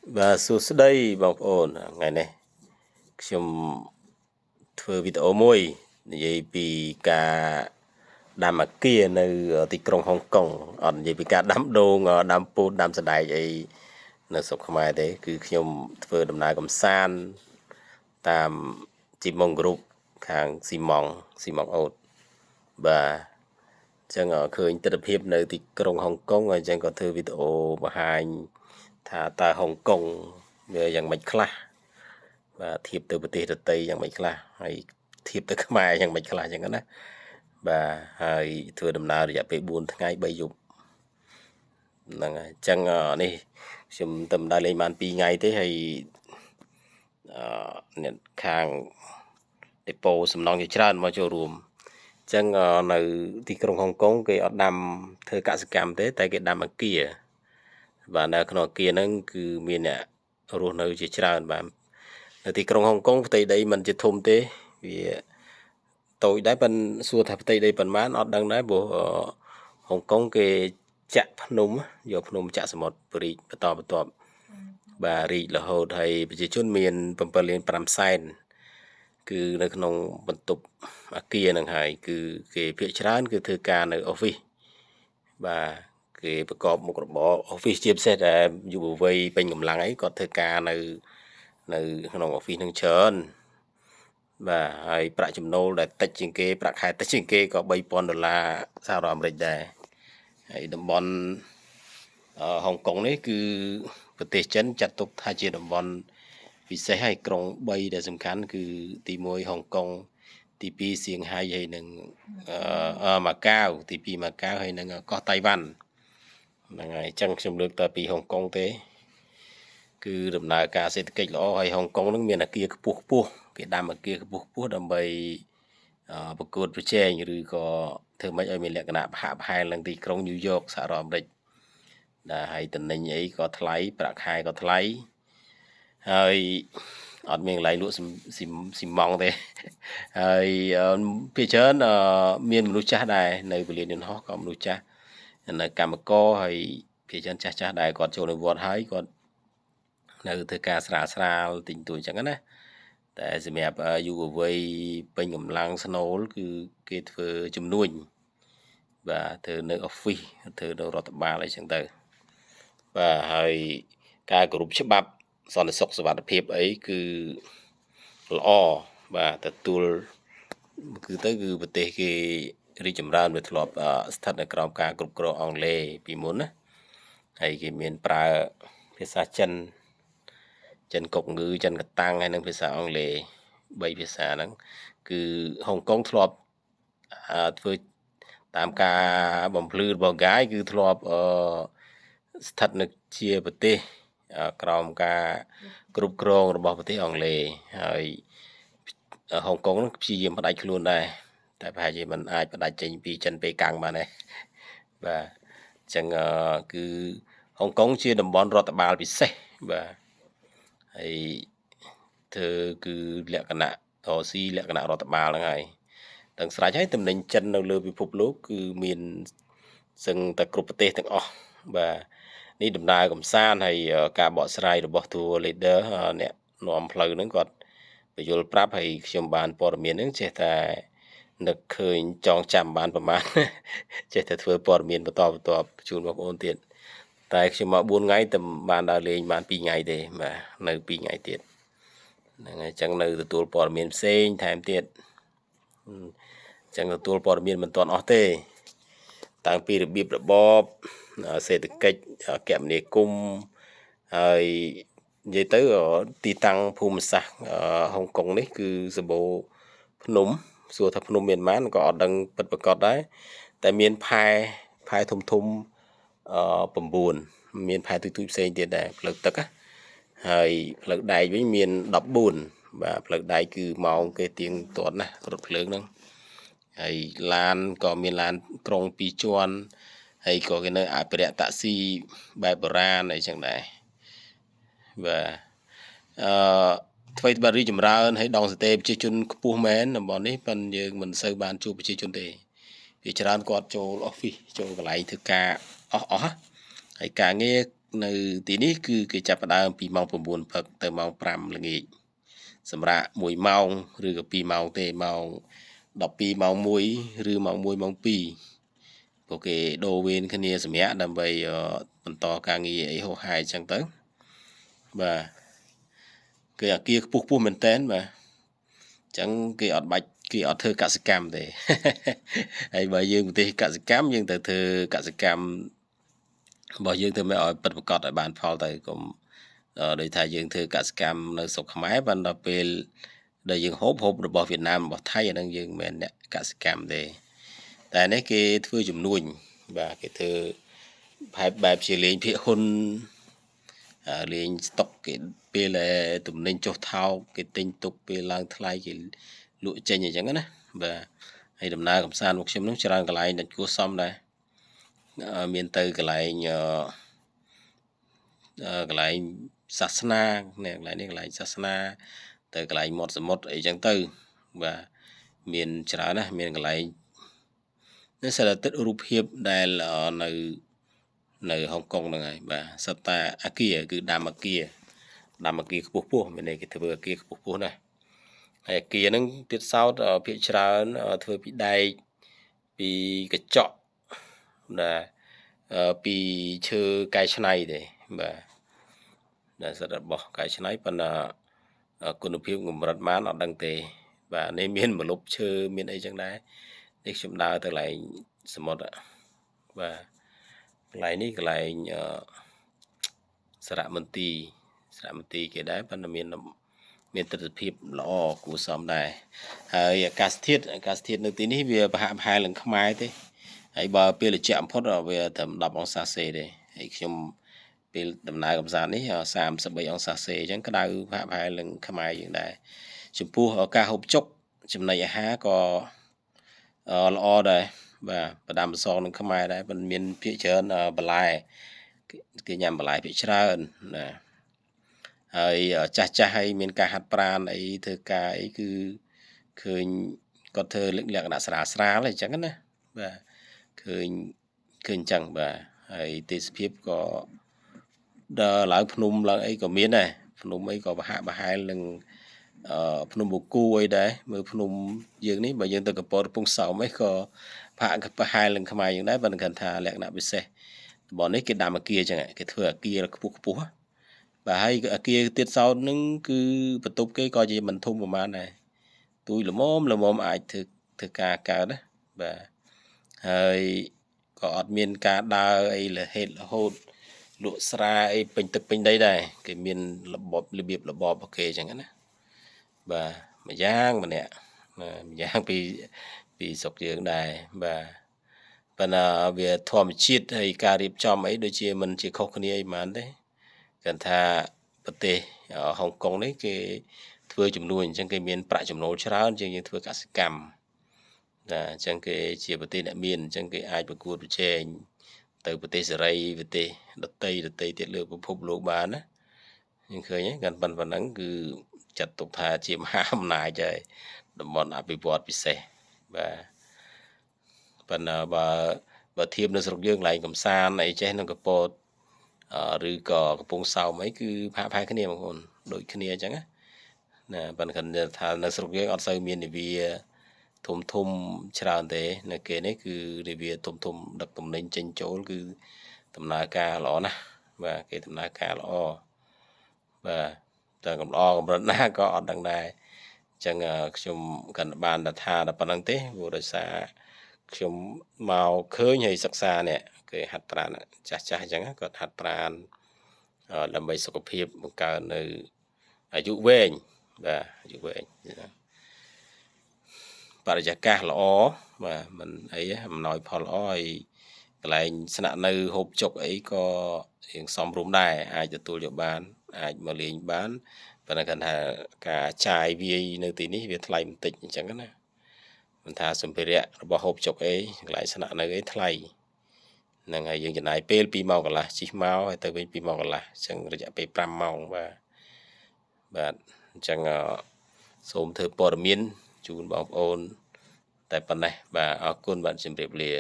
Và số đây bằng ổn ngày này chúng thưa video môi vậy vì cả đam mà kiaនៅទីក្រុងហុងកុងអត់និយាយពីការដាំដូងដាំពោតដាំសណ្តែកអីនៅស្រុកខ្មែរទេគឺខ្ញុំធ្វើដំណើរកំសាន្តតាមជីម៉ុងគ្រុបខាងស៊ីម៉ងអូតបាទចឹងឃើញទស្សនវិជ្ជានៅទីក្រុងហុងកុងហើយចឹងក៏ធ្វើវីដេអូបង្ហាញថាតើហុងកុងវាយ៉ាងម៉េចខ្លះបាទធៀបទៅប្រទេសដទៃយ៉ាងម៉េចខ្លះហើយធៀបទៅខ្មែរយ៉ាងម៉េចខ្លះចឹងណាបាទហើយធ្វើដំណើររយៈពេល4ថ្ងៃ3យប់ហ្នឹងហើយចឹងនេះខ្ញុំទៅម្ដងលេងបាន2ថ្ងៃទេហើយអ្នកខាងដេប៉ូសំណង់ជាច្រើនមកចូលរួមចឹងនៅទីក្រុងហុងកុងគេអត់ដាំធ្វើកសិកម្មទេតែគេដាំអគារបាទនៅក្នុងអគារហ្នឹងគឺមានអ្នករស់នៅជាច្រើនបាទនៅទីក្រុងហុងកុងផ្ទៃដីมันជាធំទេវាតូចដែរប៉ុន្តែសួរថាផ្ទៃដីប៉ុន្មានអត់ដឹងដែរព្រោះហុងកុងគេចាក់ភ្នំយកភ្នំចាក់សមុទ្ររីកបន្តបាទរីករហូតហើយប្រជាជនមាន7លាន5សែនគឺនៅក្នុងបន្ទប់អគារហ្នឹងហើយគឺគេភាគច្រើនគឺធ្វើការនៅ office បាទគេប្រកបមុខរបរ office ជាពិសេសតែយុវវ័យពេញកម្លាំងអីគាត់ធ្វើការនៅក្នុង office ហ្នឹងច្រើនបាទហើយប្រាក់ចំណូលដែលតិចជាងគេប្រាក់ខែតិចជាងគេក៏$3000សហរដ្ឋអាមេរិកដែរហើយតំបន់ហុងកុងនេះគឺប្រទេសចិនចាត់ទុកថាជាតំបន់ពិសេសហើយក្រុង3ដែលសំខាន់គឺទី1ហុងកុងទី2សៀងហៃហើយនិងម៉ាកាវទី2ម៉ាកាវហើយនិងកោះតៃវ៉ាន់ហ្នឹងហើយអញ្ចឹងខ្ញុំលើកតពីហុងកុងទេគឺដំណើរការសេដ្ឋកិច្ចល្អហើយហុងកុងនឹងមានអគារខ្ពស់គេដាំអគារខ្ពស់ដើម្បីប្រកួតប្រជែងឬក៏ធ្វើម៉េចឲ្យមានលក្ខណៈប្រហាក់ប្រហែលនឹងទីក្រុងញូវយ៉កសហរដ្ឋអាមេរិកដែលហើយតំណែងអីក៏ថ្លៃប្រាក់ខែក៏ថ្លៃហើយអត់មានកន្លែងលក់ស៊ីម៉ងទេហើយភាគច្រើនមានមនុស្សចាស់ដែរនៅពលានយន្តហោះក៏មនុស្សចាស់នៅកម្មករហើយភាគច្រើនចាស់ដែរគាត់ចូលនៅវត្តហើយគាត់នៅធ្វើការស្រាលទិញទួយអញ្ចឹងណាតែសម្រាប់យុវវ័យពេញកម្លាំងស្នូលគឺគេធ្វើជំនួញបាទធ្វើនៅ office ធ្វើនៅរដ្ឋបាលអីចឹងទៅបាទហើយការគោរពច្បាប់សន្តិសុខសុវត្ថិភាពអីគឺល្អបាទទទួលគឺប្រទេសគេរីកចម្រើនវាធ្លាប់ស្ថិតនៅក្រោមការគ្រប់គ្រងអង់គ្លេសពីមុនណាហើយគេមានប្រើភាសាចិនកុកងឺចិនកតាំងហើយនិងភាសាអង់គ្លេស3ភាសាហ្នឹងគឺហុងកុងធ្លាប់ធ្វើតាមការបំភ្លឺរបស់កាយគឺធ្លាប់ស្ថិតនៅជាប្រទេសក្រោមការគ្រប់គ្រងរបស់ប្រទេសអង់គ្លេសហើយហុងកុងព្យាយាមផ្ដាច់ខ្លួនដែរតែប្រហែលជាមិនអាចផ្ដាច់ចេញពីចិនប៉េកាំងបានទេបាទអញ្ចឹងគឺហុងកុងជាតំបន់រដ្ឋបាលពិសេសបាទហើយធ្វើគឺលក្ខណៈរស៊ីលក្ខណៈរដ្ឋបាលហ្នឹងហើយទាំងស្រេចហើយតំណែងចិននៅលើពិភពលោកគឺមានសឹងតែគ្រប់ប្រទេសទាំងអស់បាទនេះដំណើរកំសាន្តហើយការបកស្រាយរបស់តួ leader អ្នកនាំផ្លូវហ្នឹងគាត់បញ្យល់ប្រាប់ហើយខ្ញុំបានព័ត៌មានហ្នឹងចេះតែនឹកឃើញចងចាំបានប្រហែលចេះតែធ្វើព័ត៌មានបន្តជូនបងប្អូនទៀតតែខ្ញុំមក4ថ្ងៃតែបានដើរលេងបាន2ថ្ងៃទេបាទនៅ2ថ្ងៃទៀតហ្នឹងហើយអញ្ចឹងនៅទទួលព័ត៌មានផ្សេងថែមទៀតអញ្ចឹងទទួលព័ត៌មានមិនទាន់អស់ទេតាំងពីរបៀបរបបសេដ្ឋកិច្ចគមនាគមន៍ហើយនិយាយទៅទីតាំងភូមិសាស្ត្រហុងកុងនេះគឺសម្បូរភ្នំសួរថាភ្នំមានប៉ុន្មានក៏អត់ដឹងពិតប្រាកដដែរតែមានផែធំ9មានផែទូចផ្សេងទៀតដែរផ្លូវទឹកហើយផ្លូវដែកវិញមាន14បាទផ្លូវដែកគឺម៉ោងគេទៀងទាត់ណារថភ្លើងហ្នឹងហើយឡានក៏មានឡានក្រុង2ជាន់ហើយក៏គេនៅអភិរក្សតាក់ស៊ីបែបបុរាណអីចឹងដែរបាទថ្មីបាទរីចម្រើនហើយដងសតេប្រជាជនខ្ពស់មែនតំបន់នេះប៉ុន្តែយើងមិនសូវបានជួបប្រជាជនទេវាច្រើនគាត់ចូល office ចូលកន្លែងធ្វើការអស់ហើយការងារ នៅទីនេះគឺគេចាប់ផ្ដើមពីម៉ោង9ព្រឹកទៅម៉ោង5ល្ងាចសម្រាប់1ម៉ោងឬក៏2ម៉ោងទេម៉ោង12ម៉ោង1ឬម៉ោង1ម៉ោង2ពួកគេដូរវេនគ្នាសម្រាប់ដើម្បីបន្តការងារអីហោហាយអញ្ចឹងទៅបាទគឺអាគារខ្ពស់មែនតើបាទអញ្ចឹងគេអត់បាច់គេអត់ធ្វើកសិកម្មទេហើយបើយើងប្រទេសកសិកម្មយើងទៅធ្វើកសិកម្មរបស់យើងទៅមិនឲ្យពិតប្រកបឲ្យបានផលទៅកុំដោយថាយើងធ្វើកសិកម្មនៅស្រុកខ្មែរបានដល់ពេលដែលយើងហូបរបស់វៀតណាមរបស់ថៃអាហ្នឹងយើងមិនមែនអ្នកកសិកម្មទេតែនេះគេធ្វើជំនួញបាទគេធ្វើបែបជាលេងភាគហ៊ុនលេងស្តុកគេពេលទំនិញចុះថោកគេទិញទុកពេលឡើងថ្លៃគេលក់ចេញអញ្ចឹងណាបាទហើយដំណើរកំសាន្តមកខ្ញុំនឹងច្រើនកន្លែងដែលគួរសមដែរមានទៅកន្លែងសាសនានេះកន្លែងនេះកន្លែងសាសនាទៅកន្លែងមាត់សមុទ្រអីចឹងទៅបាទមានច្រើនណាស់មានកន្លែងនេះសារទិដ្ឋរូបភាពដែលនៅហុងកុងហ្នឹងហើយបាទសិតតាអាគារគឺដាំអាគារខ្ពស់មានន័យគេធ្វើអាគារខ្ពស់ណាស់ហើយអាគារហ្នឹងទៀតសោតភាគច្រើនធ្វើពីដែកពីកញ្ចក់ណាពីឈើកែច្នៃទេបាទដែលសិតរបស់កែច្នៃប៉ុន្តែគុណភាពកម្រិតបានអត់ដឹងទេបាទនេះមានម្លប់ឈើមានអីចឹងដែរនេះខ្ញុំដើរទៅកន្លែងសមុទ្របាទកន្លែងនេះកន្លែងសារមន្ទីរគេដែរប៉ុន្តែមានទិដ្ឋភាពល្អគួរសមដែរហើយអាកាសធាតុនៅទីនេះវាប្រហាក់ប្រហែលនឹងខ្មែរទេហើយបើពេលត្រជាក់បំផុតវាត្រឹម10អង្សាសេទេហើយខ្ញុំពេលដំណើរកំសាន្តនេះ33អង្សាសេអញ្ចឹងក្តៅប្រហាក់ប្រហែលនឹងខ្មែរយើងដែរចំពោះការហូបចុកចំណីអាហារក៏ល្អដែរបាទប្រដាំប្រសងនឹងខ្មែរដែរប៉ុន្តែមានភាគច្រើនបន្លែគេញ៉ាំបន្លែភាគច្រើនណាហើយចាស់ហើយមានការហាត់ប្រាណអីធ្វើការអីគឺឃើញគាត់ធ្វើលក្ខណៈស្រាលអីចឹងណាបាទឃើញអញ្ចឹងបាទហើយទេសភាពក៏ដល់ឡើងភ្នំឡើងអីក៏មានដែរភ្នំអីក៏ប្រហាក់ប្រហែលនឹងភ្នំបូកគូអីដែរមើលភ្នំយើងនេះបើយើងទៅកំពតកំពង់សោមអីក៏ប្រហាក់ប្រហែលនឹងខ្មែរយើងដែរប៉ុន្តែគាត់ថាលក្ខណៈពិសេសតំបន់នេះគេដាំអាគារអញ្ចឹងគេធ្វើអាគារខ្ពស់បាទហើយអាគារទៀតសោតនឹងគឺបន្ទប់គេក៏ជាមិនធំប្រហែលដែរទូចល្មមអាចធ្វើការកើតណាបាទហើយក៏អត់មានការដើរអីរហូតលក់ស្រាអីពេញទឹកពេញដីដែរគេមានរបៀបរបស់គេអញ្ចឹងណាបាទម្យ៉ាងម្នាក់ម្យ៉ាងពីស្រុកយើងដែរបាទប៉ុន្តែវាធម្មជាតិហើយការរៀបចំអីដូចជាមិនជាខុសគ្នាអីហ្មងទេគាត់ថាប្រទេសហុងកុងនេះគេធ្វើចំនួនអញ្ចឹងគេមានប្រាក់ចំណូលច្រើនជាងយើងធ្វើកសិកម្មណាអញ្ចឹងគេជាប្រទេសអ្នកមានអញ្ចឹងគេអាចប្រកួតប្រជែងទៅប្រទេសសេរីប្រទេសដតីទៀតលើពិភពលោកបានណាយើងឃើញហ្នឹងប៉ុណ្ណឹងគឺចាត់ទុកថាជាមហាអំណាចហើយតំបន់អភិវឌ្ឍពិសេសបាទប៉ុន្តែបើធៀបនៅស្រុកយើងកន្លែងកំសាន្តអីចេះនៅកពតឬក៏កំពង់សោមអីគឺផាកផែគ្នាបងប្អូនដូចគ្នាអញ្ចឹងណាប៉ុន្តែគាត់ថានៅស្រុកយើងអត់សូវមាននាវាធំច្រើនទេនៅគេនេះគឺនាវាធំដឹកទំនិញចេញចូលគឺដំណើរការល្អណាស់បាទគេដំណើរការល្អបាទតែកម្រិតណាក៏អត់ដឹងដែរអញ្ចឹងខ្ញុំកាន់បានថាតែប៉ុណ្្នឹងទេព្រោះដោយសារខ្ញុំមកឃើញហើយសិក្សានេះគេហាត់ប្រាណចាស់អញ្ចឹងគាត់ហាត់ប្រាណដើម្បីសុខភាពបង្កើននៅអាយុវែងបាទអាយុវែងបរិយាកាសល្អបាទមិនអីអំណោយផលល្អហើយកន្លែងស្នាក់នៅហូបចុកអីក៏រៀងសមរម្យដែរអាចទទួលយកបានអាចមកលេងបានប៉ុន្តែគាត់ថាការចាយវាយនៅទីនេះវាថ្លៃបន្តិចអញ្ចឹងណាមិនថាសម្ភារៈរបស់ហូបចុកអីកន្លែងស្នាក់នៅអីថ្លៃហ្នឹងហើយយើងចំណាយពេល2ម៉ោងកន្លះជិះមកហើយទៅវិញ2ម៉ោងកន្លះអញ្ចឹងរយៈពេល5ម៉ោងបាទអញ្ចឹងសូមធ្វើព័ត៌មានជូនបងប្អូនតែប៉ុណ្ណេះបាទអរគុណបាទជម្រាបលា